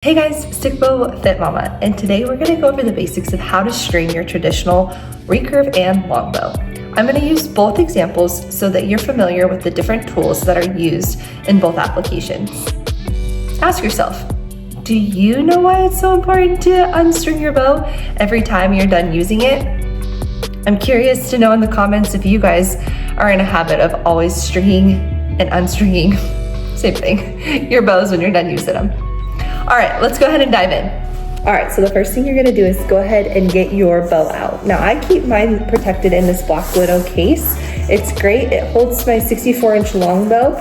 Hey guys, Stickbow Fit Mama, and today we're going to go over the basics of how to string your traditional recurve and longbow. I'm going to use both examples so that you're familiar with the different tools that are used in both applications. Ask yourself, do you know why it's so important to unstring your bow every time you're done using it? I'm curious to know in the comments if you guys are in a habit of always stringing and unstringing, same thing, your bows when you're done using them. All right, let's go ahead and dive in. All right, so the first thing you're gonna do is go ahead and get your bow out. Now I keep mine protected in this Black Widow case. It's great, it holds my 64-inch longbow,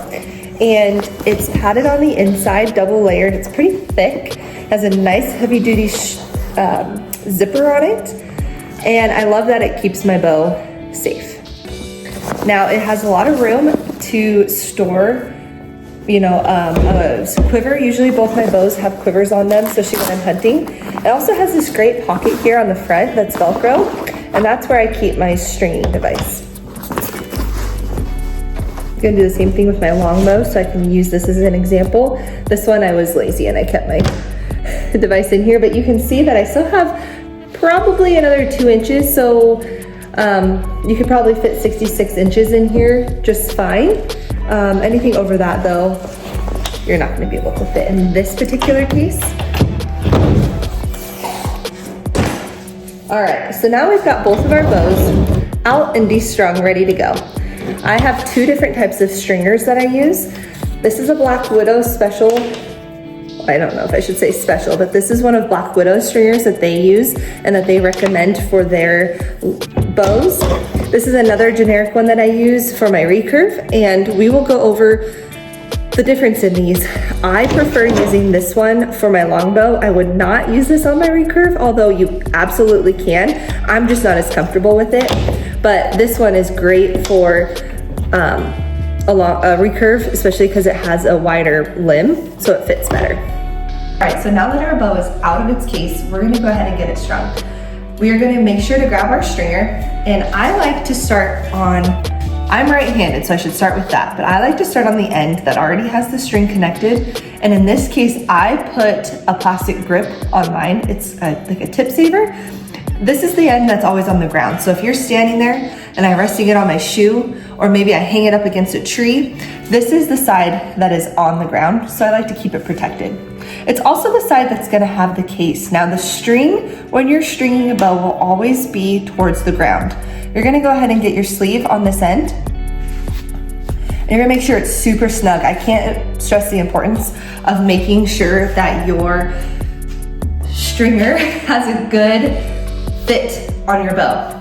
and it's padded on the inside, double layered. It's pretty thick, has a nice heavy duty zipper on it, and I love that it keeps my bow safe. Now it has a lot of room to store a quiver. Usually both my bows have quivers on them, especially when I'm hunting. It also has this great pocket here on the front that's Velcro, and that's where I keep my stringing device. I'm gonna do the same thing with my longbow, so I can use this as an example. This one I was lazy and I kept my device in here, but you can see that I still have probably another 2 inches, so you could probably fit 66 inches in here just fine. Anything over that though, you're not going to be able to fit in this particular case. All right, so now we've got both of our bows out and destrung, ready to go. I have two different types of stringers that I use. This is a Black Widow special. I don't know if I should say special, but this is one of Black Widow's stringers that they use and that they recommend for their bows. This is another generic one that I use for my recurve, and we will go over the difference in these. I prefer using this one for my longbow. I would not use this on my recurve, although you absolutely can. I'm just not as comfortable with it, but this one is great for a recurve, especially because it has a wider limb, so it fits better. All right, so now that our bow is out of its case, we're gonna go ahead and get it strung. We are gonna make sure to grab our stringer, and I like to start on, I'm right-handed, so I should start with that, but I like to start on the end that already has the string connected, and in this case, I put a plastic grip on mine. It's like a tip saver. This is the end that's always on the ground, so if you're standing there and I'm resting it on my shoe, or maybe I hang it up against a tree, this is the side that is on the ground, so I like to keep it protected. It's also the side that's gonna have the case. Now the string, when you're stringing a bow, will always be towards the ground. You're gonna go ahead and get your sleeve on this end. And you're gonna make sure it's super snug. I can't stress the importance of making sure that your stringer has a good fit on your bow.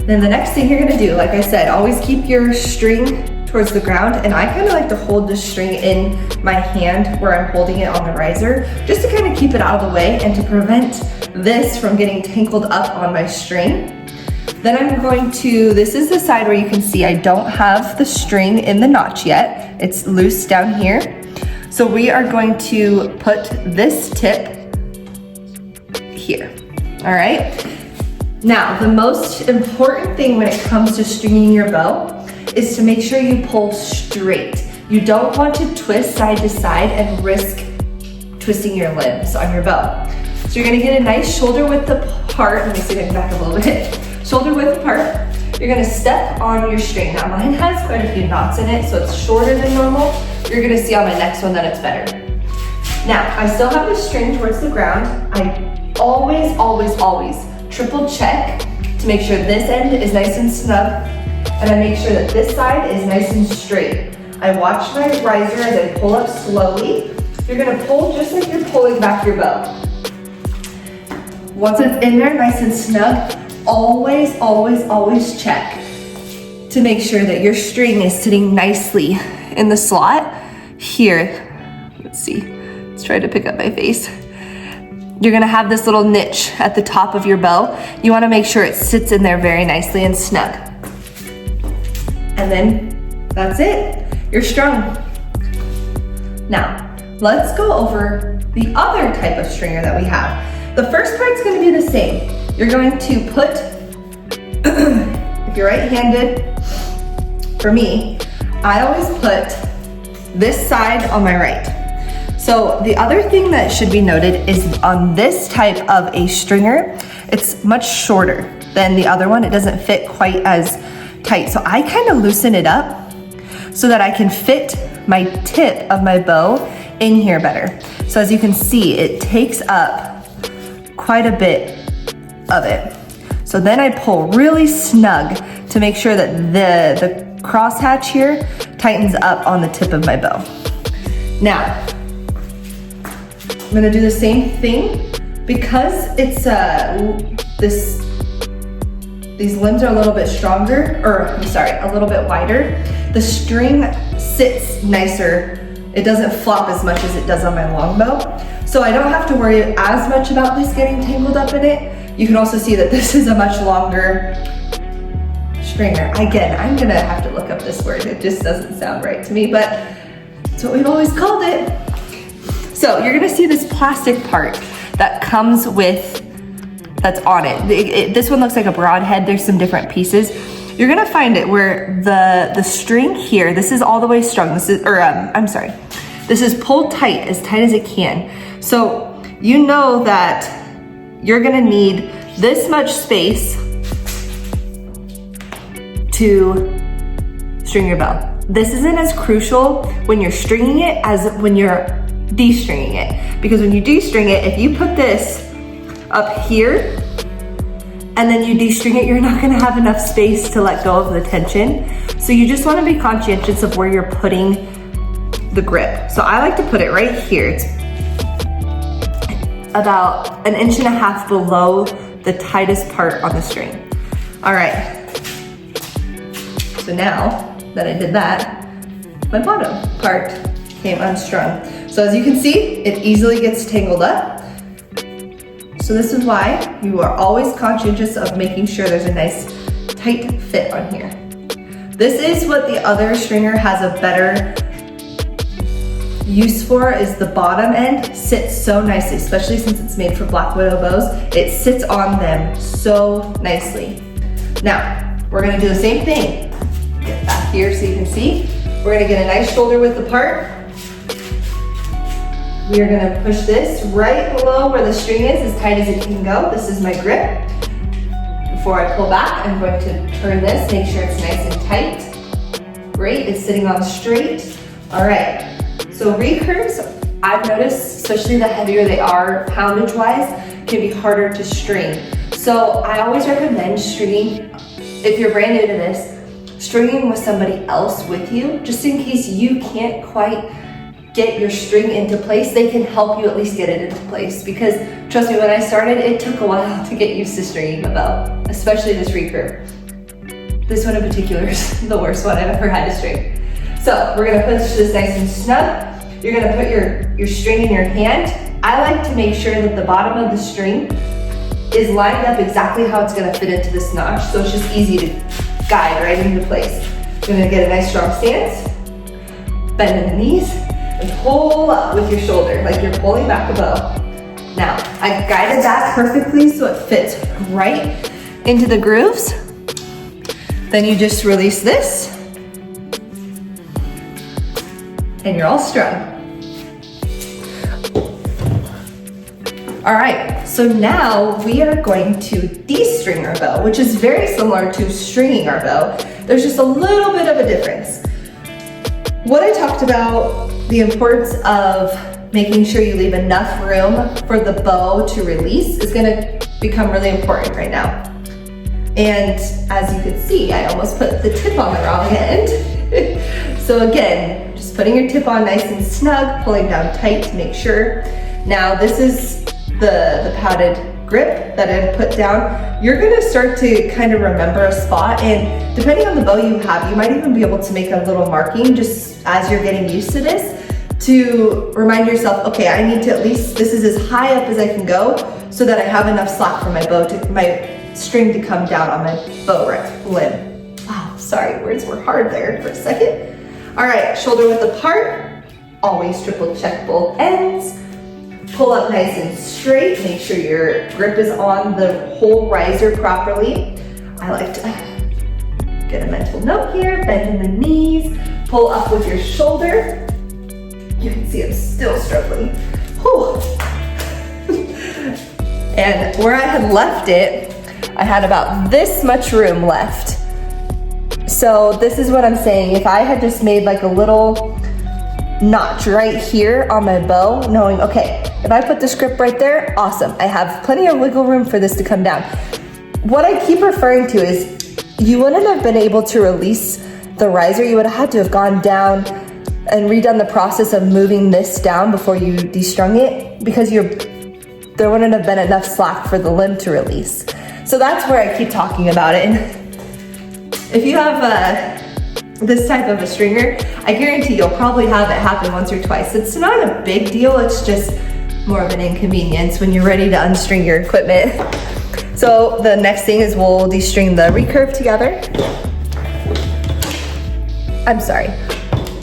Then the next thing you're gonna do, like I said, always keep your string towards the ground, and I kind of like to hold the string in my hand where I'm holding it on the riser, just to kind of keep it out of the way and to prevent this from getting tangled up on my string. Then I'm going to, this is the side where you can see I don't have the string in the notch yet. It's loose down here. So we are going to put this tip here, all right? Now, the most important thing when it comes to stringing your bow is to make sure you pull straight. You don't want to twist side to side and risk twisting your limbs on your bow. So you're gonna get a nice shoulder width apart. Let me see if I can back a little bit. Shoulder width apart. You're gonna step on your string. Now mine has quite a few knots in it, so it's shorter than normal. You're gonna see on my next one that it's better. Now, I still have the string towards the ground. I always, always, always triple check to make sure this end is nice and snug, and I make sure that this side is nice and straight. I watch my riser as I pull up slowly. You're gonna pull just like you're pulling back your bow. Once it's in there nice and snug, always, always, always check to make sure that your string is sitting nicely in the slot here. Let's see, let's try to pick up my face. You're gonna have this little niche at the top of your bow. You wanna make sure it sits in there very nicely and snug. And then that's it, you're strung. Now, let's go over the other type of stringer that we have. The first part's gonna be the same. You're going to put, if you're right-handed, for me, I always put this side on my right. So the other thing that should be noted is on this type of a stringer, it's much shorter than the other one. It doesn't fit quite as tight. So I kind of loosen it up so that I can fit my tip of my bow in here better. So as you can see, it takes up quite a bit of it. So then I pull really snug to make sure that the crosshatch here tightens up on the tip of my bow. Now, I'm gonna do the same thing because it's these limbs are a little bit stronger, or I'm sorry, a little bit wider. The string sits nicer. It doesn't flop as much as it does on my longbow. So I don't have to worry as much about this getting tangled up in it. You can also see that this is a much longer stringer. Again, I'm gonna have to look up this word. It just doesn't sound right to me, but it's what we've always called it. So you're gonna see this plastic part that comes with, that's on it. This one looks like a broadhead. There's some different pieces. You're gonna find it where the string here, this is all the way strung. This is, I'm sorry. This is pulled tight as it can. So you know that you're gonna need this much space to string your bow. This isn't as crucial when you're stringing it as when you're de-stringing it. Because when you de-string it, if you put this up here and then you de-string it, you're not gonna have enough space to let go of the tension. So you just wanna be conscientious of where you're putting the grip. So I like to put it right here. It's about 1.5 inches below the tightest part on the string. All right. So now that I did that, my bottom part came unstrung. So as you can see, it easily gets tangled up. So this is why you are always conscientious of making sure there's a nice tight fit on here. This is what the other stringer has a better use for, is the bottom end sits so nicely, especially since it's made for Black Widow bows. It sits on them so nicely. Now, we're gonna do the same thing. Get back here so you can see. We're gonna get a nice shoulder width apart. We are gonna push this right below where the string is, as tight as it can go. This is my grip. Before I pull back, I'm going to turn this, make sure it's nice and tight. Great, it's sitting on straight. All right, so recurves, I've noticed, especially the heavier they are, poundage-wise, can be harder to string. So I always recommend stringing, if you're brand new to this, stringing with somebody else with you, just in case you can't quite get your string into place. They can help you at least get it into place, because trust me, when I started, it took a while to get used to stringing a bow, especially this recurve. This one in particular is the worst one I've ever had to string. So we're gonna push this nice and snug. You're gonna put your string in your hand. I like to make sure that the bottom of the string is lined up exactly how it's gonna fit into this notch, so it's just easy to guide right into place. You're gonna get a nice strong stance, bend in the knees, and pull up with your shoulder, like you're pulling back a bow. Now, I guided that perfectly so it fits right into the grooves. Then you just release this, and you're all strung. All right, so now we are going to de-string our bow, which is very similar to stringing our bow. There's just a little bit of a difference. What I talked about, the importance of making sure you leave enough room for the bow to release, is gonna become really important right now. And as you can see, I almost put the tip on the wrong end. So again, just putting your tip on nice and snug, pulling down tight to make sure. Now this is the padded grip that I put down. You're gonna start to kind of remember a spot, and depending on the bow you have, you might even be able to make a little marking just as you're getting used to this, to remind yourself, okay, I need to at least, this is as high up as I can go so that I have enough slack for my bow to, my string to come down on my bow limb. Wow, sorry, words were hard there for a second. All right, shoulder width apart, always triple check both ends. Pull up nice and straight, make sure your grip is on the whole riser properly. I like to get a mental note here, bend in the knees, pull up with your shoulder. You can see I'm still struggling. Whew. And where I had left it, I had about this much room left. So this is what I'm saying. If I had just made like a little notch right here on my bow, knowing, okay, if I put this grip right there, awesome. I have plenty of wiggle room for this to come down. What I keep referring to is you wouldn't have been able to release the riser. You would have had to have gone down and redone the process of moving this down before you destrung it, because there wouldn't have been enough slack for the limb to release. So that's where I keep talking about it. And if you have this type of a stringer, I guarantee you'll probably have it happen once or twice. It's not a big deal, it's just more of an inconvenience when you're ready to unstring your equipment. So the next thing is we'll destring the recurve together. I'm sorry,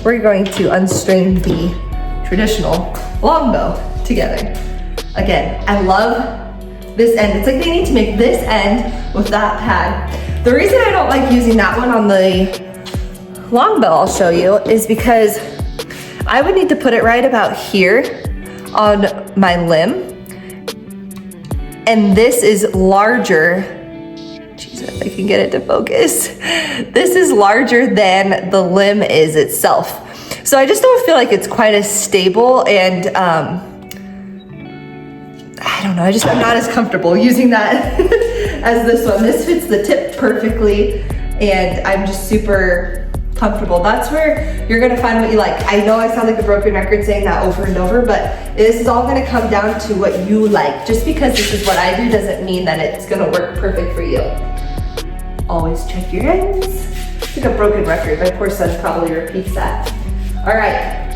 we're going to unstring the traditional longbow together. Again, I love this end. It's like they need to make this end with that pad. The reason I don't like using that one on the longbow, I'll show you, is because I would need to put it right about here on my limb. And this is larger. Jesus, if I can get it to focus. This is larger than the limb is itself. So I just don't feel like it's quite as stable, and I don't know, I'm not as comfortable using that as this one. This fits the tip perfectly, and I'm just super comfortable. That's where you're gonna find what you like. I know I sound like a broken record saying that over and over, but this is all gonna come down to what you like. Just because this is what I do doesn't mean that it's gonna work perfect for you. Always check your ends. It's like a broken record. My poor son probably repeats that. All right,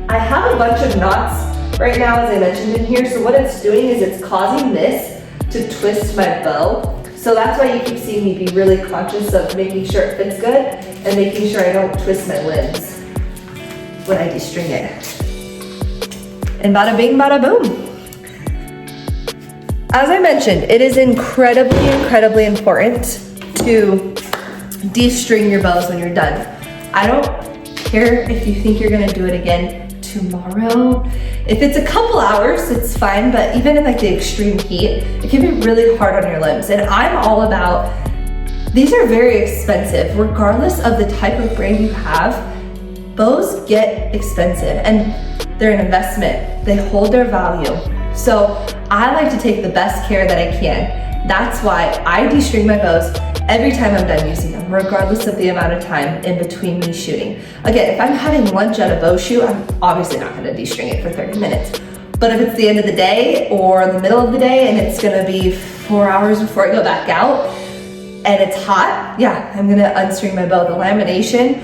I have a bunch of knots right now, as I mentioned in here. So what it's doing is it's causing this to twist my bow. So that's why you keep seeing me be really conscious of making sure it fits good and making sure I don't twist my limbs when I destring it. And bada bing, bada boom. As I mentioned, it is incredibly, incredibly important to destring your bows when you're done. I don't care if you think you're gonna do it again tomorrow. If it's a couple hours, it's fine, but even in like the extreme heat, it can be really hard on your limbs. And I'm all about, these are very expensive. Regardless of the type of brand you have, bows get expensive and they're an investment. They hold their value. So I like to take the best care that I can. That's why I destring my bows every time I'm done using them, regardless of the amount of time in between me shooting. Again, if I'm having lunch at a bow shoot, I'm obviously not gonna destring it for 30 minutes. But if it's the end of the day or the middle of the day and it's gonna be 4 hours before I go back out and it's hot, yeah, I'm gonna unstring my bow. The lamination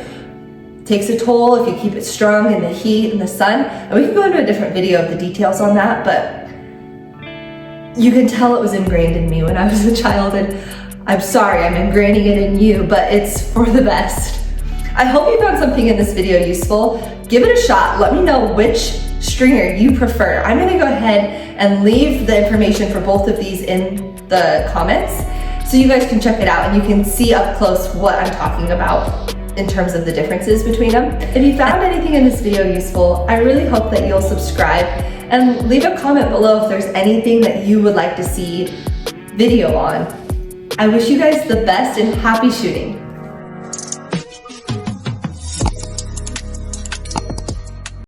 takes a toll if you keep it strung in the heat and the sun. And we can go into a different video of the details on that, but you can tell it was ingrained in me when I was a child, and I'm sorry, I'm ingraining it in you, but it's for the best. I hope you found something in this video useful. Give it a shot. Let me know which stringer you prefer. I'm gonna go ahead and leave the information for both of these in the comments so you guys can check it out and you can see up close what I'm talking about in terms of the differences between them. If you found anything in this video useful, I really hope that you'll subscribe and leave a comment below if there's anything that you would like to see video on. I wish you guys the best and happy shooting.